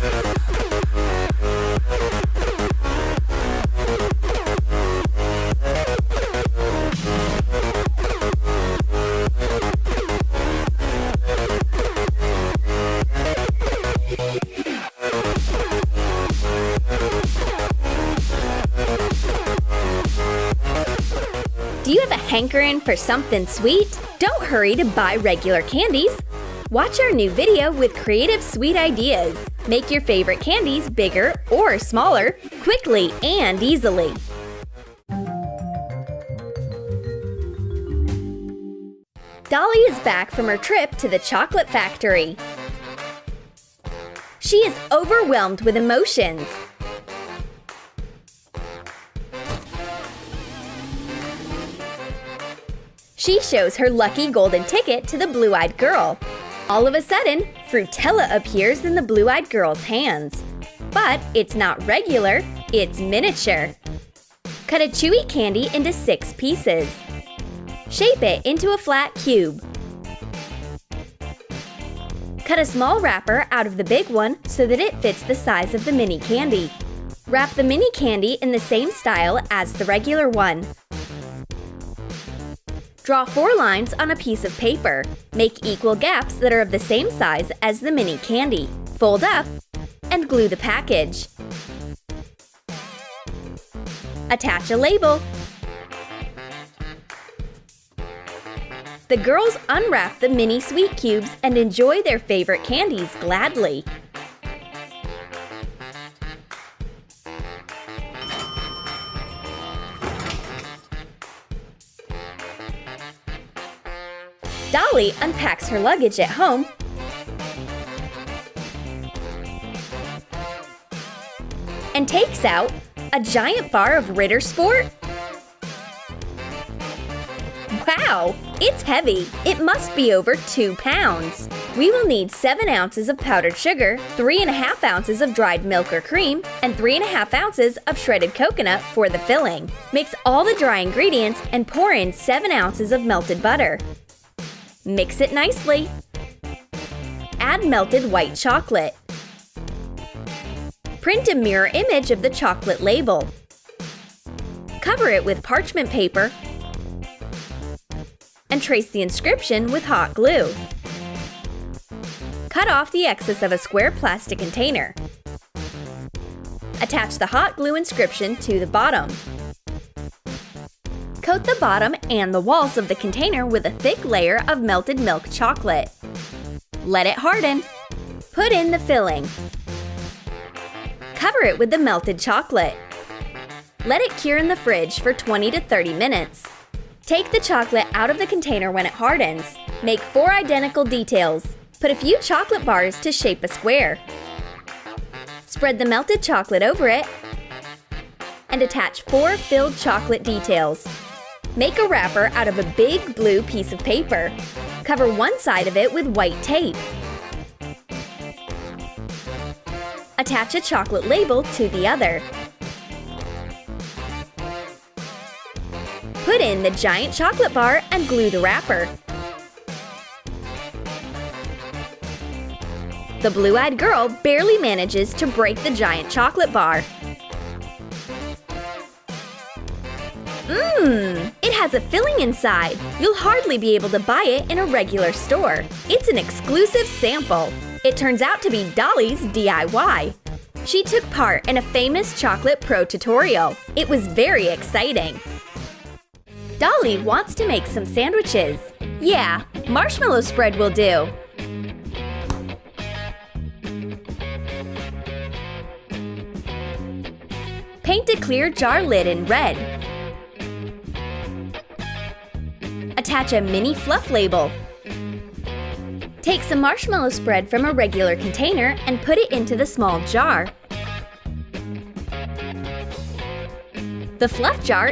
Do you have a hankering for something sweet? Don't hurry to buy regular candies. Watch our new video with creative sweet ideas. Make your favorite candies bigger or smaller, quickly and easily. Dolly is back from her trip to the chocolate factory. She is overwhelmed with emotions. She shows her lucky golden ticket to the blue-eyed girl. All of a sudden, Fruitella appears in the blue-eyed girl's hands. But it's not regular, it's miniature. Cut a chewy candy into 6 pieces. Shape it into a flat cube. Cut a small wrapper out of the big one so that it fits the size of the mini candy. Wrap the mini candy in the same style as the regular one. Draw 4 lines on a piece of paper. Make equal gaps that are of the same size as the mini candy. Fold up and glue the package. Attach a label. The girls unwrap the mini sweet cubes and enjoy their favorite candies gladly. Dolly unpacks her luggage at home and takes out a giant bar of Ritter Sport. Wow, it's heavy. It must be over 2 pounds. We will need 7 ounces of powdered sugar, 3½ ounces of dried milk or cream, and 3½ ounces of shredded coconut for the filling. Mix all the dry ingredients and pour in 7 ounces of melted butter. Mix it nicely. Add melted white chocolate. Print a mirror image of the chocolate label. Cover it with parchment paper and trace the inscription with hot glue. Cut off the excess of a square plastic container. Attach the hot glue inscription to the bottom. Coat the bottom and the walls of the container with a thick layer of melted milk chocolate. Let it harden. Put in the filling. Cover it with the melted chocolate. Let it cure in the fridge for 20 to 30 minutes. Take the chocolate out of the container when it hardens. Make 4 identical details. Put a few chocolate bars to shape a square. Spread the melted chocolate over it and attach 4 filled chocolate details. Make a wrapper out of a big blue piece of paper. Cover one side of it with white tape. Attach a chocolate label to the other. Put in the giant chocolate bar and glue the wrapper. The blue-eyed girl barely manages to break the giant chocolate bar. It has a filling inside. You'll hardly be able to buy it in a regular store. It's an exclusive sample. It turns out to be Dolly's DIY. She took part in a famous chocolate pro tutorial. It was very exciting. Dolly wants to make some sandwiches. Yeah, marshmallow spread will do. Paint a clear jar lid in red. Attach a mini fluff label. Take some marshmallow spread from a regular container and put it into the small jar. The fluff jar